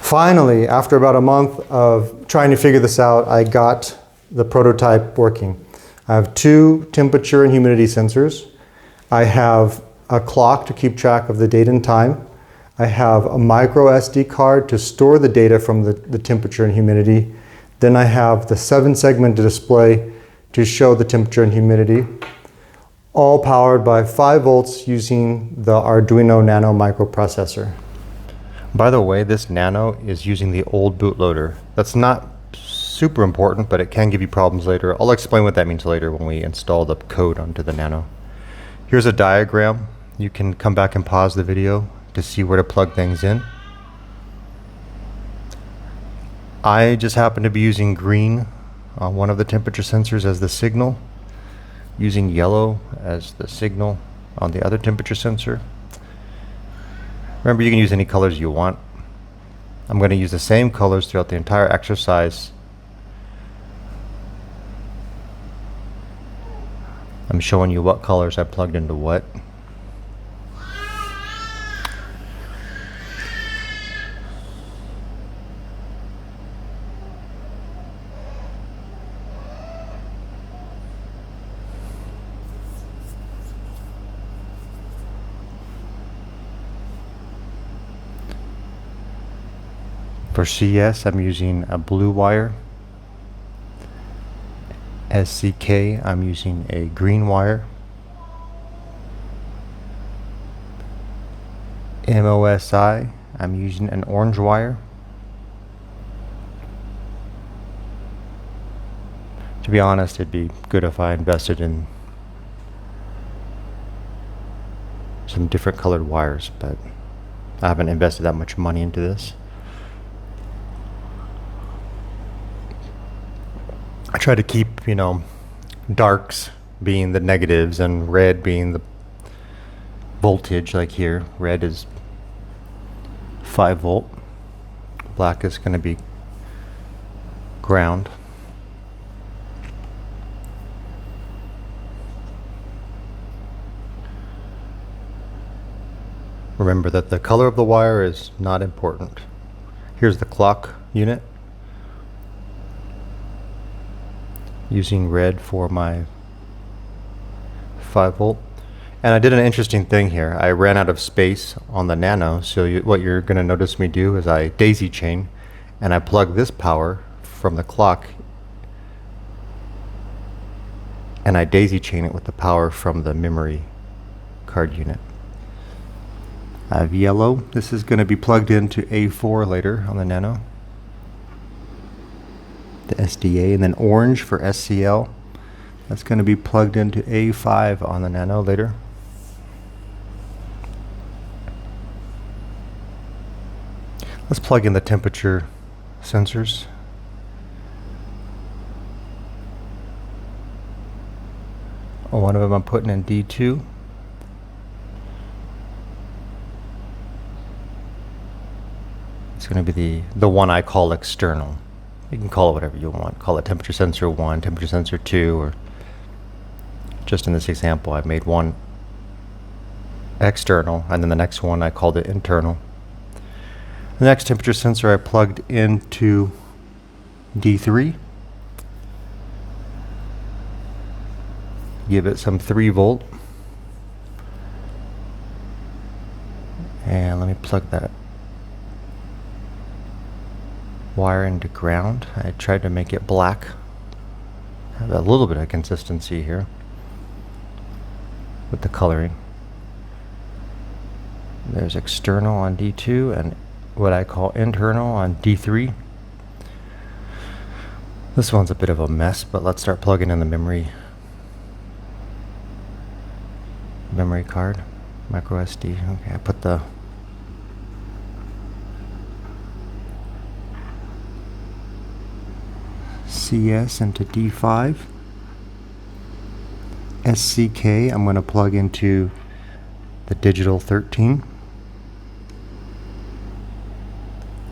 Finally, after about a month of trying to figure this out, I got the prototype working. I have 2 temperature and humidity sensors. I have a clock to keep track of the date and time. I have a MicroSD card to store the data from the temperature and humidity. Then I have the 7-segment display to show the temperature and humidity, all powered by 5 volts using the Arduino Nano microprocessor. By the way, this Nano is using the old bootloader. That's not super important, but it can give you problems later. I'll explain what that means later when we install the code onto the Nano. Here's a diagram. You can come back and pause the video to see where to plug things in. I just happen to be using green on one of the temperature sensors as the signal, using yellow as the signal on the other temperature sensor. Remember, you can use any colors you want. I'm going to use the same colors throughout the entire exercise. I'm showing you what colors I plugged into what. For CS, I'm using a blue wire. SCK, I'm using a green wire. MOSI, I'm using an orange wire. To be honest, it'd be good if I invested in some different colored wires, but I haven't invested that much money into this. I try to keep, darks being the negatives and red being the voltage, like here. Red is 5 volt. Black is going to be ground. Remember that the color of the wire is not important. Here's the clock unit. Using red for my 5 volt. And I did an interesting thing here. I ran out of space on the Nano, so what you're going to notice me do is I daisy chain, and I plug this power from the clock, and I daisy chain it with the power from the memory card unit. I have yellow. This is going to be plugged into A4 later on the Nano, the SDA, and then orange for SCL. That's going to be plugged into A5 on the Nano later. Let's plug in the temperature sensors. One of them I'm putting in D2. It's going to be the one I call external. You can call it whatever you want. Call it temperature sensor 1, temperature sensor 2, or just in this example, I've made one external, and then the next one I called it internal. The next temperature sensor I plugged into D3. Give it some 3 volt. And let me plug that wire into ground. I tried to make it black. Have a little bit of consistency here with the coloring. There's external on D2 and what I call internal on D3. This one's a bit of a mess, but let's start plugging in the memory card, MicroSD. Okay, I put the CS into D5. SCK I'm going to plug into the digital 13.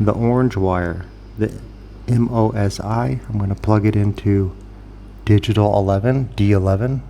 The orange wire, the MOSI, I'm going to plug it into digital 11, D11.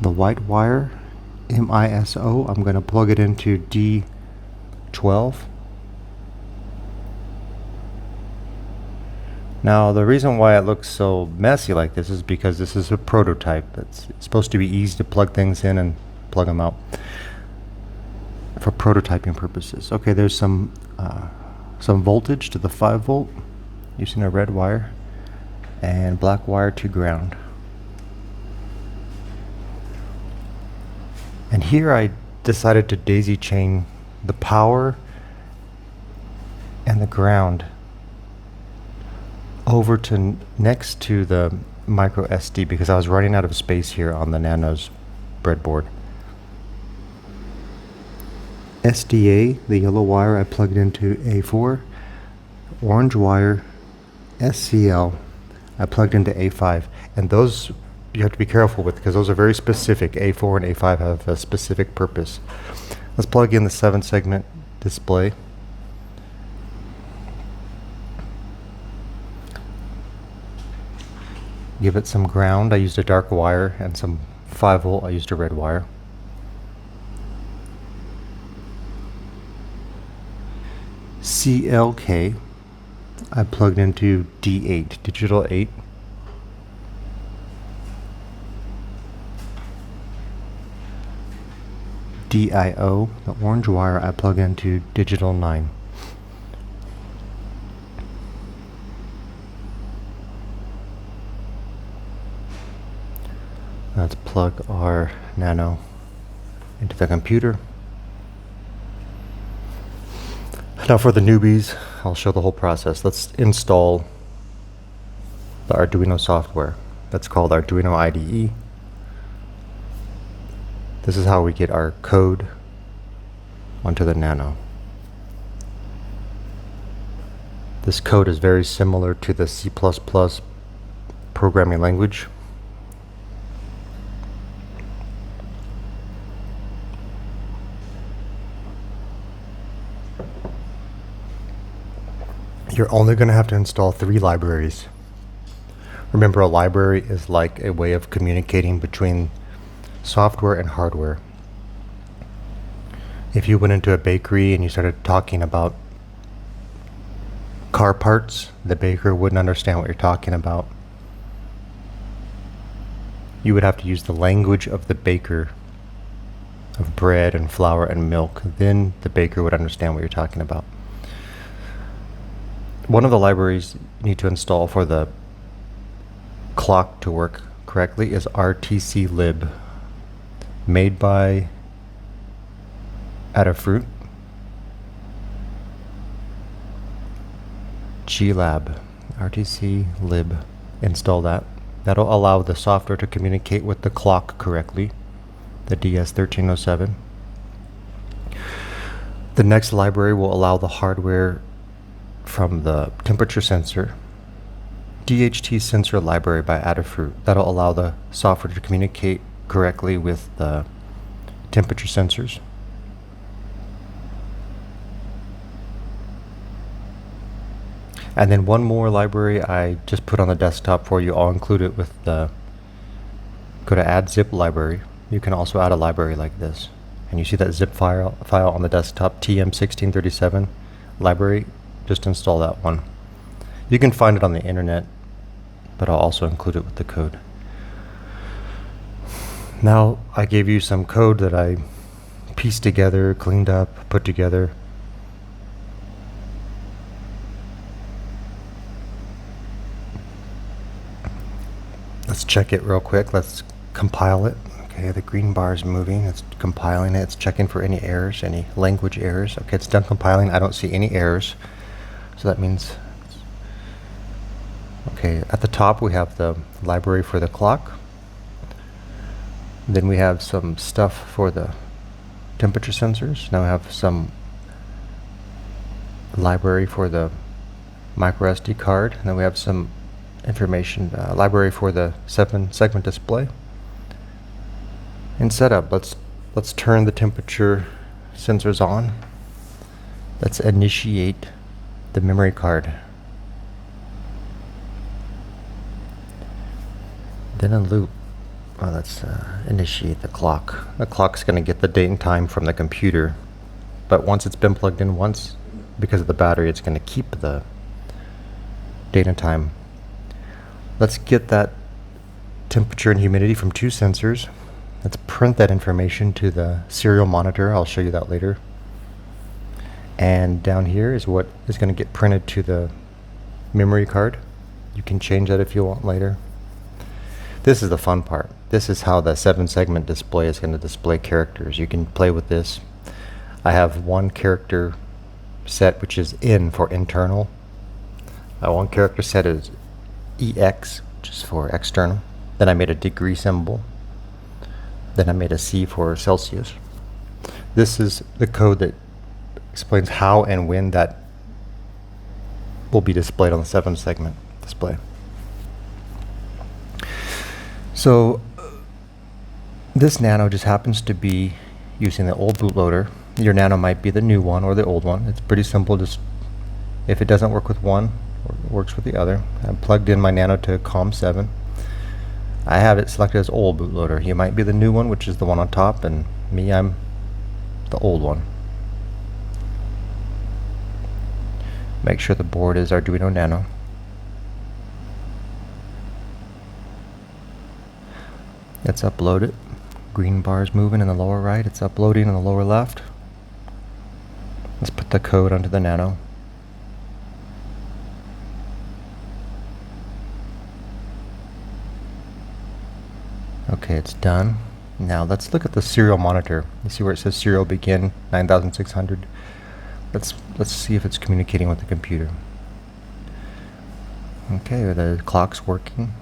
the white wire, MISO, I'm going to plug it into D12. Now the reason why it looks so messy like this is because this is a prototype. It's supposed to be easy to plug things in and plug them out for prototyping purposes. Okay, there's some voltage to the 5 volt using a red wire and black wire to ground. And here I decided to daisy chain the power and the ground over to next to the MicroSD because I was running out of space here on the Nano's breadboard. SDA, the yellow wire, I plugged into A4. Orange wire, SCL, I plugged into A5. And those you have to be careful with because those are very specific. A4 and A5 have a specific purpose. Let's plug in the 7-segment display. Give it some ground. I used a dark wire, and some 5 volt. I used a red wire. CLK, I plugged into D8, digital 8. DIO, the orange wire, I plug into digital 9. Let's plug our Nano into the computer. Now for the newbies, I'll show the whole process. Let's install the Arduino software. That's called Arduino IDE. This is how we get our code onto the Nano. This code is very similar to the C++ programming language. You're only going to have to install 3 libraries. Remember, a library is like a way of communicating between software and hardware. If you went into a bakery and you started talking about car parts, the baker wouldn't understand what you're talking about. You would have to use the language of the baker, of bread and flour and milk. Then the baker would understand what you're talking about. One of the libraries you need to install for the clock to work correctly is RTClib, made by Adafruit. glab, RTClib, install that. That'll allow the software to communicate with the clock correctly, the DS1307. The next library will allow the hardware from the temperature sensor, DHT sensor library by Adafruit. That'll allow the software to communicate correctly with the temperature sensors. And then one more library I just put on the desktop for you. I'll include it with the, go to add zip library. You can also add a library like this. And you see that zip file on the desktop, TM1637 library. Just install that one. You can find it on the internet, but I'll also include it with the code. Now I gave you some code that I pieced together, cleaned up, put together. Let's check it real quick. Let's compile it. Okay, the green bar is moving. It's compiling it. It's checking for any errors, any language errors. Okay, it's done compiling. I don't see any errors. So that means, okay, at the top we have the library for the clock. Then we have some stuff for the temperature sensors. Now we have some library for the microSD card. And then we have some information library for the 7-segment display. In setup, let's turn the temperature sensors on. Let's initiate the memory card. Then a loop. Well, let's initiate the clock. The clock's going to get the date and time from the computer, but once it's been plugged in once, because of the battery, it's going to keep the date and time. Let's get that temperature and humidity from two sensors. Let's print that information to the serial monitor. I'll show you that later. And down here is what is going to get printed to the memory card. You can change that if you want later. This is the fun part. This is how the 7-segment display is going to display characters. You can play with this. I have one character set which is N for internal. One character set is EX, which is for external. Then I made a degree symbol. Then I made a C for Celsius. This is the code that explains how and when that will be displayed on the 7-segment display. So this Nano just happens to be using the old bootloader. Your Nano might be the new one or the old one. It's pretty simple. Just if it doesn't work with one, it works with the other. I plugged in my Nano to COM7. I have it selected as old bootloader. You might be the new one, which is the one on top, and me, I'm the old one. Make sure the board is Arduino Nano. Let's upload it. Green bar is moving in the lower right. It's uploading in the lower left. Let's put the code onto the Nano. Okay, it's done. Now let's look at the serial monitor. You see where it says serial begin 9600. Let's see if it's communicating with the computer. Okay, the clock's working.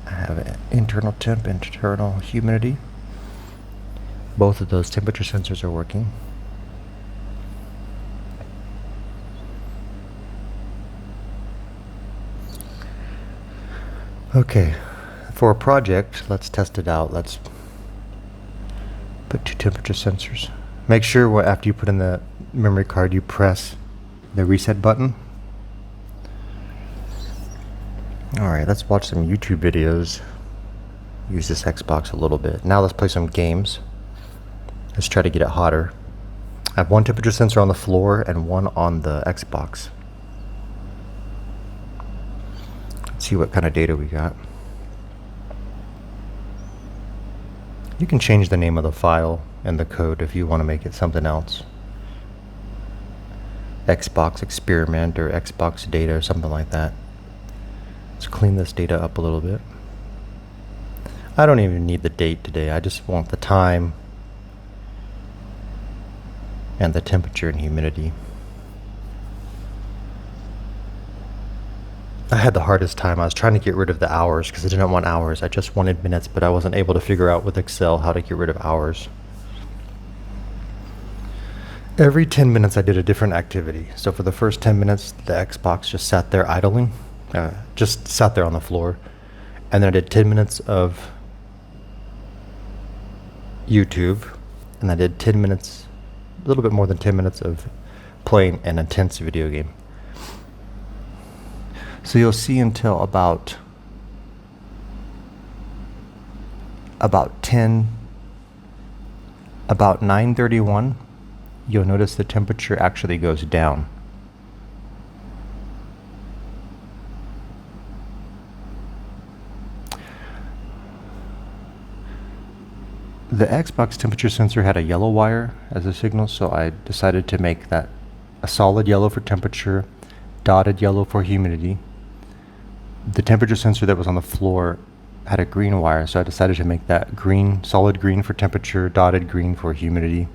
I have internal temp, internal humidity. Both of those temperature sensors are working. Okay, for a project, let's test it out. Let's put two temperature sensors. Make sure after you put in the memory card, you press the reset button. Alright, let's watch some YouTube videos. Use this Xbox a little bit. Now let's play some games. Let's try to get it hotter. I have one temperature sensor on the floor and one on the Xbox. Let's see what kind of data we got. You can change the name of the file and the code if you want to make it something else. Xbox experiment or Xbox data or something like that. Let's clean this data up a little bit. I don't even need the date today. I just want the time and the temperature and humidity. I had the hardest time. I was trying to get rid of the hours because I didn't want hours. I just wanted minutes, but I wasn't able to figure out with Excel how to get rid of hours. Every 10 minutes I did a different activity. So for the first 10 minutes, the Xbox just sat there idling, just sat there on the floor. And then I did 10 minutes of YouTube, and I did 10 minutes, a little bit more than 10 minutes of playing an intense video game. So you'll see until about 9:31, you'll notice the temperature actually goes down. The Xbox temperature sensor had a yellow wire as a signal, so I decided to make that a solid yellow for temperature, dotted yellow for humidity. The temperature sensor that was on the floor had a green wire, so I decided to make that green, solid green for temperature, dotted green for humidity.